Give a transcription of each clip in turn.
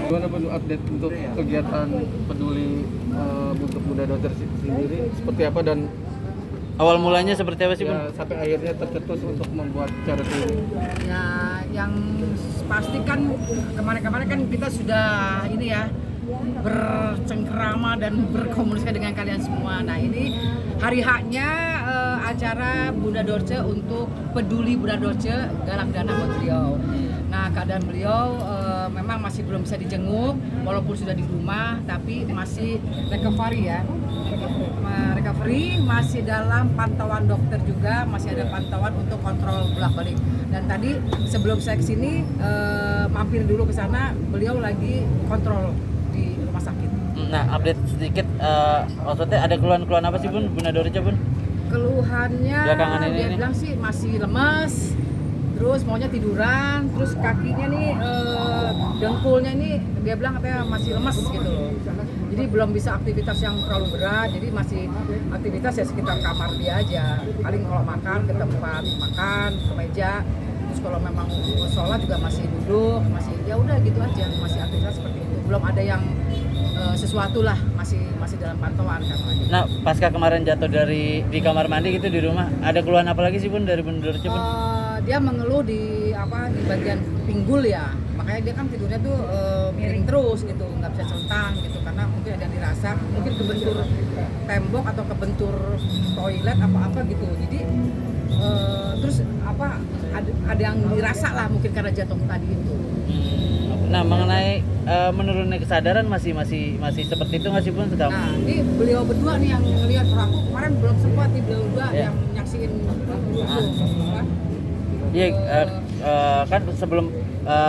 Gimana Bun update untuk kegiatan peduli untuk Bunda Dorce sendiri seperti apa dan Awal mulanya seperti apa sih, Bun? ya, sampai akhirnya tercetus untuk membuat charity ini? Ya, yang pasti kan kemarin-kemarin kan kita sudah ini ya bercengkerama dan berkomunikasi dengan kalian semua. Nah ini hari haknya acara Bunda Dorce untuk peduli Bunda Dorce, galang dana buat beliau. Nah keadaan beliau memang masih belum bisa dijenguk walaupun sudah di rumah, tapi masih recovery ya. Recovery masih dalam pantauan dokter juga, masih ada pantauan untuk kontrol bolak-balik. Dan tadi sebelum saya kesini mampir dulu ke sana, beliau lagi kontrol di rumah sakit. Nah, update sedikit, maksudnya ada keluhan-keluhan apa sih, Bun, Bunda Dorce, Bun? Keluhannya Belakangan ini dia nih. bilang sih masih lemes, terus maunya tiduran, terus kakinya nih dengkulnya ini dia bilang katanya masih lemes gitu loh. Jadi belum bisa aktivitas yang terlalu berat, jadi masih aktivitas ya sekitar kamar dia aja. Paling kalau makan ke tempat makan, ke meja. Terus kalau memang sholat juga masih duduk, masih ya udah gitu aja, masih aktivitas seperti itu. Belum ada yang sesuatu lah, masih dalam pantauan katanya. Nah, pasca kemarin jatuh di kamar mandi gitu di rumah, ada keluhan apa lagi sih, Bun, dari Bunda Dorce, Bun? Dia mengeluh di bagian pinggul ya, makanya dia kan tidurnya tuh miring terus gitu, nggak bisa centang gitu karena mungkin ada yang dirasa mungkin kebentur tembok atau kebentur toilet apa gitu. Jadi terus ada yang dirasa lah mungkin karena jatuh tadi itu. Nah, mengenai menurunnya kesadaran masih seperti itu nggak sih, Bun? Kamu? Nah ini beliau berdua nih yang ngelihat, aku kemarin belum sempat nih beliau berdua Ya. yang nyaksiin itu. Iya, kan sebelum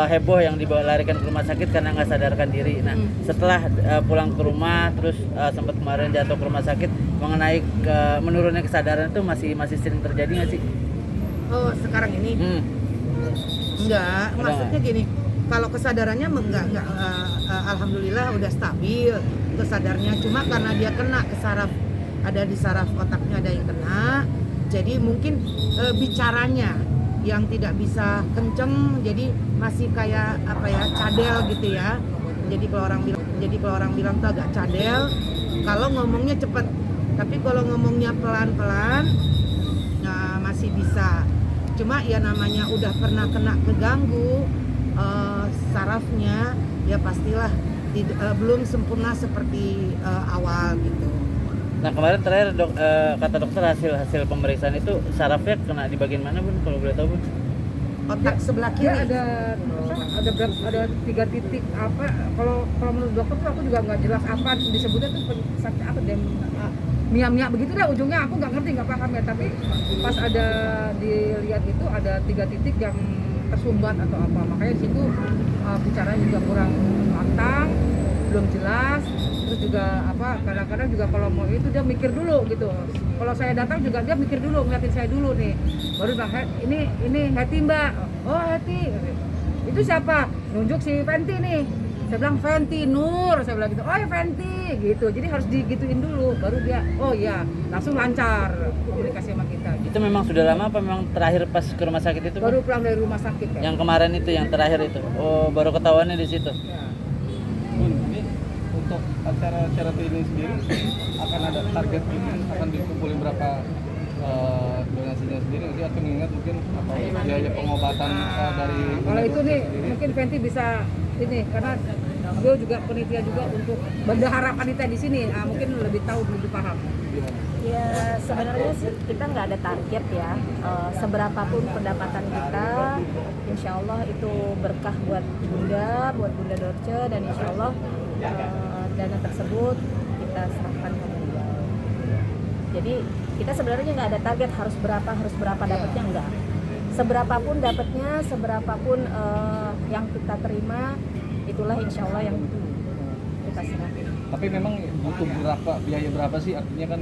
heboh yang larikan ke rumah sakit karena nggak sadarkan diri. Nah, setelah pulang ke rumah, terus sempat kemarin jatuh ke rumah sakit, mengenai menurunnya kesadaran itu masih sering terjadi nggak sih? Oh sekarang ini enggak, maksudnya gini, kalau kesadarannya enggak alhamdulillah udah stabil kesadarnya, cuma karena dia kena ke saraf, ada di saraf otaknya ada yang kena, jadi mungkin bicaranya yang tidak bisa kenceng, jadi masih kayak cadel gitu ya. Jadi kalau orang bilang tuh agak cadel kalau ngomongnya cepet, tapi kalau ngomongnya pelan-pelan nah masih bisa. Cuma ya namanya udah pernah kena keganggu sarafnya, ya pastilah belum sempurna seperti awal gitu. Nah, kemarin terakhir kata dokter hasil pemeriksaan itu sarafnya kena di bagian mana, Bun, kalau boleh tahu, Bun? Otak sebelah Dia kiri. ada 3 titik apa, kalau menurut dokter tuh aku juga nggak jelas apa disebutnya tuh sakit apa dan mia begitu deh ujungnya, aku nggak ngerti, nggak paham ya, tapi pas ada dilihat itu ada 3 titik yang tersumbat atau apa, makanya di situ bicaranya juga kurang lantang, belum jelas. Terus juga kadang-kadang juga kalau mau itu dia mikir dulu gitu. Kalau saya datang juga dia mikir dulu, ngeliatin saya dulu nih, baru bilang ini Heti Mbak. Oh Heti, itu siapa? Nunjuk si Fenty nih. Saya bilang Fenty Nur, saya bilang gitu. Oh ya Fenty gitu. Jadi harus digituin dulu, baru dia oh iya langsung lancar komunikasi sama kita. Gitu. Itu memang sudah lama apa memang terakhir pas ke rumah sakit itu, Bun? Baru pulang dari rumah sakit kan. Yang kemarin itu, yang terakhir itu. Oh, baru ketahuannya di situ. Ya. Bun, ini untuk acara charity ini sendiri akan ada target akan dikumpulin berapa donasinya sendiri, nanti aku mengingat mungkin biaya pengobatan dari Kalau itu nih mungkin Fenty bisa ini karena beliau juga penitia juga untuk bendahara panitia di sini, mungkin lebih tahu, lebih paham. Ya sebenarnya sih kita nggak ada target ya, seberapapun pendapatan kita, insya Allah itu berkah buat Bunda Dorce, dan insya Allah dana tersebut kita serahkan ke beliau. Jadi kita sebenarnya nggak ada target harus berapa dapatnya, enggak. Seberapapun dapatnya, seberapapun yang kita terima, itulah insya Allah yang kita serahkan. Tapi memang butuh biaya berapa sih, artinya kan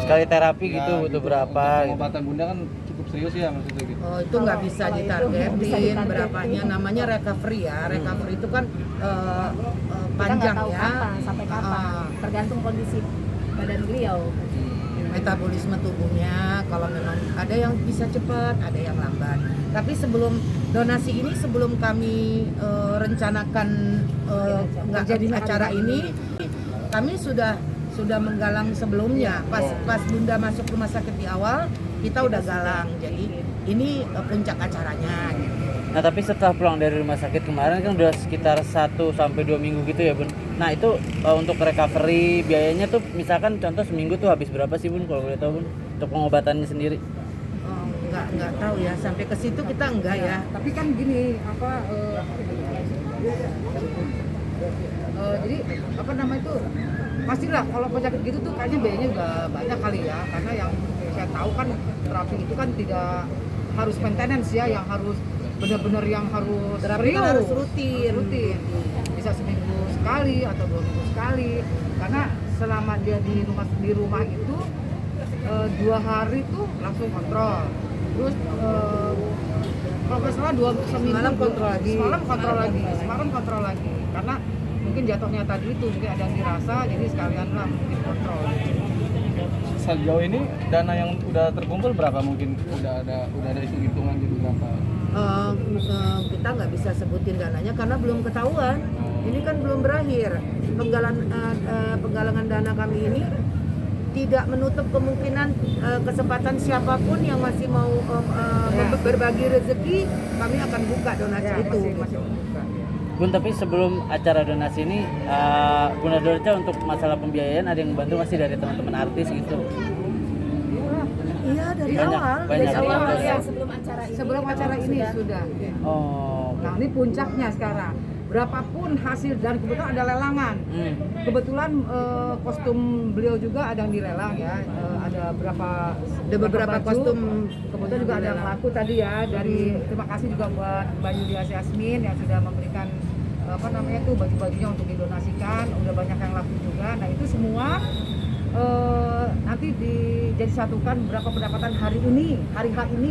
Sekali terapi ya, gitu butuh berapa untuk gitu. pengobatan Bunda kan cukup serius ya maksudnya gitu. Oh itu nggak bisa Kalau itu nggak bisa ditargetin ditargetin. berapanya, namanya recovery ya. Recovery itu kan Kita panjang nggak tahu ya. kapan, sampai kapan, tergantung kondisi badan beliau. metabolisme tubuhnya, kalau memang ada yang bisa cepat, ada yang lambat. Tapi sebelum donasi ini, sebelum kami rencanakan nggak jadi acara ini, kami sudah menggalang sebelumnya. Pas Bunda masuk rumah sakit di awal, kita udah galang. Jadi ini puncak acaranya. Gitu. Nah tapi setelah pulang dari rumah sakit kemarin kan udah sekitar 1-2 minggu gitu ya Bun. Nah itu untuk recovery biayanya tuh misalkan contoh seminggu tuh habis berapa sih Bun kalau boleh tahu Bun untuk pengobatannya sendiri? Nggak tahu ya, sampai ke situ kita enggak ya. Tapi kan gini, jadi apa nama itu, pastilah kalau penyakit gitu tuh kayaknya biayanya juga banyak kali ya, karena yang saya tahu kan terapi itu kan tidak harus maintenance ya, yang harus benar-benar yang harus Terapi kan serius, harus rutin. bisa seminggu sekali atau 2 minggu sekali, karena selama dia di rumah itu 2 hari tuh langsung kontrol, terus kalau nggak salah 2 seminggu Semalam kontrol lagi. semalam kontrol lagi, karena mungkin jatuhnya tadi itu mungkin ada yang dirasa, jadi sekalian lah mungkin kontrol. Sejauh ini dana yang udah terkumpul berapa, mungkin udah ada hitung-hitungan gitu berapa? Kita nggak bisa sebutin dananya karena belum ketahuan. Ini kan belum berakhir. Penggalangan dana kami ini tidak menutup kemungkinan kesempatan siapapun yang masih mau berbagi rezeki, kami akan buka donasi Ya, itu. masih buka. Bun tapi sebelum acara donasi ini Bunda Dorca untuk masalah pembiayaan ada yang bantu masih dari teman-teman artis gitu? Iya, dari Banyak, awal. banyak. Dari awal. Dari Ya, sebelum acara ini Sebelum memang acara ini sudah. Oh. Nah ini puncaknya sekarang. Berapapun hasil, dan kebetulan ada lelangan. Kebetulan kostum beliau juga ada yang dilelang ya. Ada beberapa baju. kostum. Kebetulan juga ada yang dilelang. laku tadi ya. Terima kasih juga buat Mbak Yulia Yasmin yang sudah memberikan baju-bajunya untuk didonasikan. Udah banyak yang laku juga. Nah itu semua nanti jadi satukan berapa pendapatan hari ini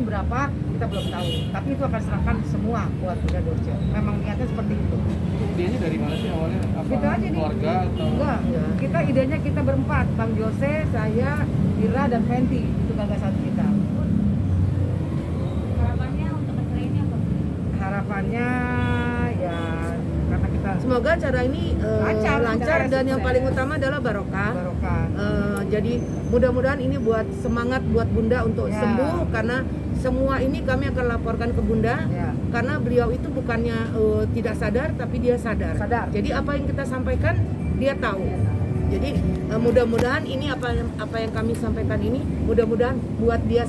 berapa kita belum tahu, tapi itu akan serahkan semua buat Bunda Dorce. Memang niatnya seperti itu. Idenya dari mana sih awalnya? Apa Kita aja nih, keluarga atau? enggak, kita idenya kita berempat, Bang Jose, saya, Ira, dan Fenty, itu gagasan kita. harapannya untuk acara ini apa? Harapannya ya karena kita Semoga acara ini lancar dan yang paling utama adalah barokah. barokah. Jadi mudah-mudahan ini buat semangat buat Bunda untuk Ya. sembuh, karena semua ini kami akan laporkan ke Bunda. Ya. Karena beliau itu bukannya tidak sadar, tapi dia sadar. Sadar. Jadi apa yang kita sampaikan dia tahu. Jadi mudah-mudahan ini apa yang kami sampaikan ini mudah-mudahan buat dia